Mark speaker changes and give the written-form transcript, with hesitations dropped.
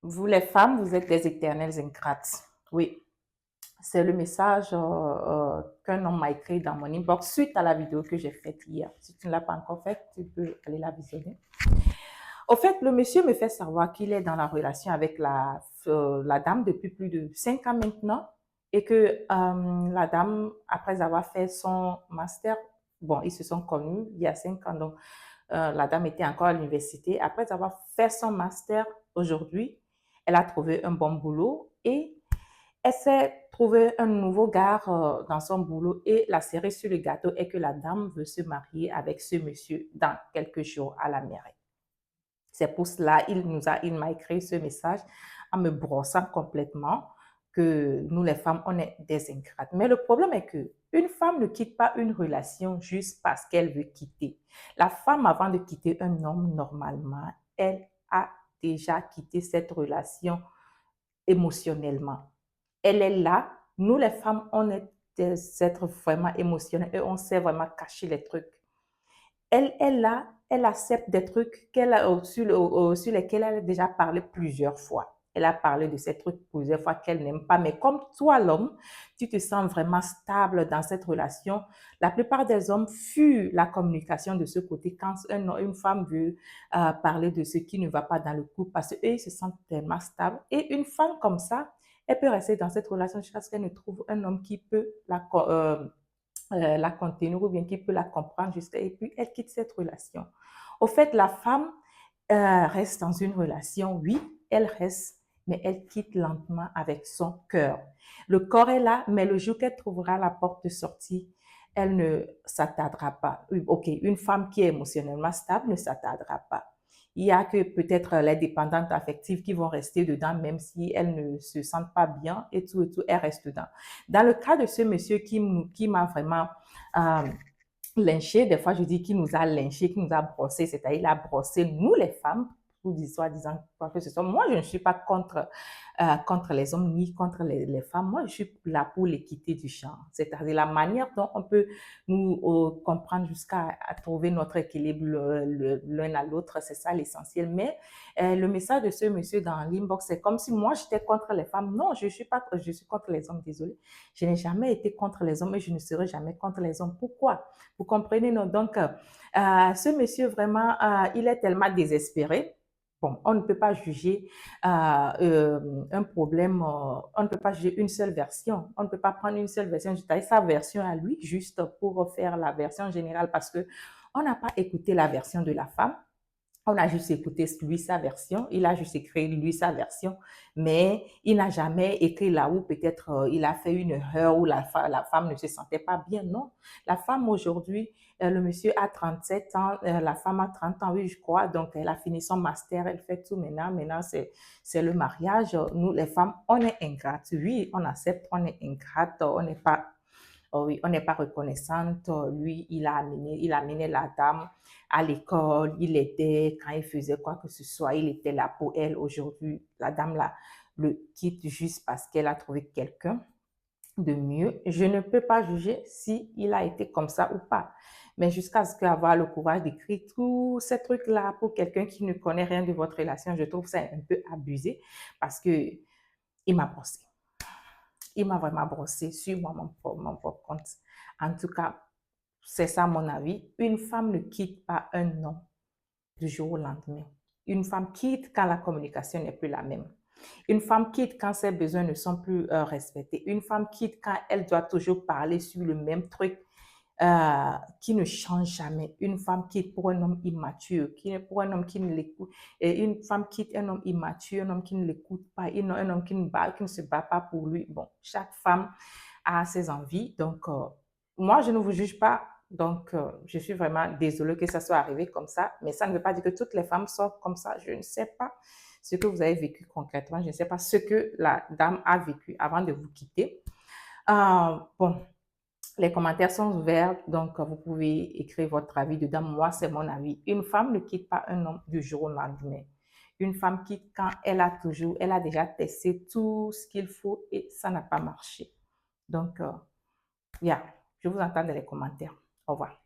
Speaker 1: Vous les femmes, vous êtes des éternelles ingrates. Oui, c'est le message qu'un homme m'a écrit dans mon inbox suite à la vidéo que j'ai faite hier. Si tu ne l'as pas encore faite, tu peux aller la visionner. Au fait, le monsieur me fait savoir qu'il est dans la relation avec la dame depuis plus de 5 ans maintenant et que la dame, après avoir fait son master, bon, ils se sont connus il y a 5 ans, donc la dame était encore à l'université. Après avoir fait son master aujourd'hui, elle a trouvé un bon boulot et elle s'est trouvé un nouveau gars dans son boulot et la cerise sur le gâteau est que la dame veut se marier avec ce monsieur dans quelques jours à la mairie. C'est pour cela il m'a écrit ce message en me brossant complètement que nous les femmes, on est des ingrates. Mais le problème est que une femme ne quitte pas une relation juste parce qu'elle veut quitter. La femme, avant de quitter un homme, normalement, elle a déjà quitté cette relation émotionnellement. Elle est là. Nous, les femmes, on est des êtres vraiment émotionnels et on sait vraiment cacher les trucs. Elle est là, elle accepte des trucs sur lesquels elle a déjà parlé plusieurs fois. Elle a parlé de ces trucs plusieurs fois qu'elle n'aime pas. Mais comme toi, l'homme, tu te sens vraiment stable dans cette relation. La plupart des hommes fuient la communication de ce côté quand une femme veut parler de ce qui ne va pas dans le couple parce qu'eux, ils se sentent tellement stables. Et une femme comme ça, elle peut rester dans cette relation jusqu'à ce qu'elle ne trouve un homme qui peut la contenir ou bien qui peut la comprendre jusqu'à et puis elle quitte cette relation. Au fait, la femme reste dans une relation, oui, elle reste, mais elle quitte lentement avec son cœur. Le corps est là, mais le jour qu'elle trouvera la porte de sortie, elle ne s'attardera pas. Ok, une femme qui est émotionnellement stable ne s'attardera pas. Il y a que peut-être les dépendantes affectives qui vont rester dedans, même si elles ne se sentent pas bien et tout, elles restent dedans. Dans le cas de ce monsieur qui m'a vraiment lynché, des fois je dis qu'il nous a lynché, qu'il nous a brossé, c'est-à-dire il a brossé nous les femmes, pour disant quoi que ce soit. Moi, je ne suis pas contre les hommes ni contre les femmes. Moi, je suis là pour l'équité du genre. C'est-à-dire la manière dont on peut nous comprendre jusqu'à trouver notre équilibre l'un à l'autre, c'est ça l'essentiel. Mais le message de ce monsieur dans l'inbox, c'est comme si moi, j'étais contre les femmes. Non, je suis pas, je suis contre les hommes, désolée. Je n'ai jamais été contre les hommes et je ne serai jamais contre les hommes. Pourquoi? Vous comprenez, non? Donc, ce monsieur, vraiment, il est tellement désespéré. Bon, on ne peut pas juger un problème, on ne peut pas juger une seule version. On ne peut pas prendre une seule version, c'est-à-dire sa version à lui, juste pour faire la version générale, parce que on n'a pas écouté la version de la femme. On a juste écouté lui sa version, il a juste écrit lui sa version, mais il n'a jamais écrit là où peut-être il a fait une erreur où la femme ne se sentait pas bien. Non, la femme aujourd'hui, le monsieur a 37 ans, la femme a 30 ans, oui, je crois. Donc, elle a fini son master, elle fait tout maintenant. Maintenant, c'est le mariage. Nous, les femmes, on est ingrates. Oui, on accepte, on est ingrate, on n'est pas oh oui, on n'est pas reconnaissante. Lui, il a amené la dame à l'école, il était, quand il faisait quoi que ce soit, il était là pour elle. Aujourd'hui, la dame là, le quitte juste parce qu'elle a trouvé quelqu'un de mieux. Je ne peux pas juger si il a été comme ça ou pas. Mais jusqu'à ce qu'avoir le courage d'écrire tous ces trucs-là pour quelqu'un qui ne connaît rien de votre relation, je trouve ça un peu abusé parce que il m'a brossé. Il m'a vraiment brossé sur moi, mon propre compte. En tout cas, c'est ça mon avis. Une femme ne quitte pas un homme du jour au lendemain. Une femme quitte quand la communication n'est plus la même. Une femme quitte quand ses besoins ne sont plus respectés. Une femme quitte quand elle doit toujours parler sur le même truc qui ne change jamais. Une femme quitte pour un homme immature, pour un homme qui ne l'écoute. Et une femme quitte un homme immature, un homme qui ne l'écoute pas, un homme qui ne se bat pas pour lui. Bon, chaque femme a ses envies. Donc, moi, je ne vous juge pas. Donc, je suis vraiment désolée que ça soit arrivé comme ça. Mais ça ne veut pas dire que toutes les femmes sont comme ça. Je ne sais pas ce que vous avez vécu concrètement. Je ne sais pas ce que la dame a vécu avant de vous quitter. Bon, les commentaires sont ouverts, donc vous pouvez écrire votre avis dedans. Moi, c'est mon avis. Une femme ne quitte pas un homme du jour au lendemain. Une femme quitte quand elle a déjà testé tout ce qu'il faut et ça n'a pas marché. Donc, yeah, je vous entends dans les commentaires. Au revoir.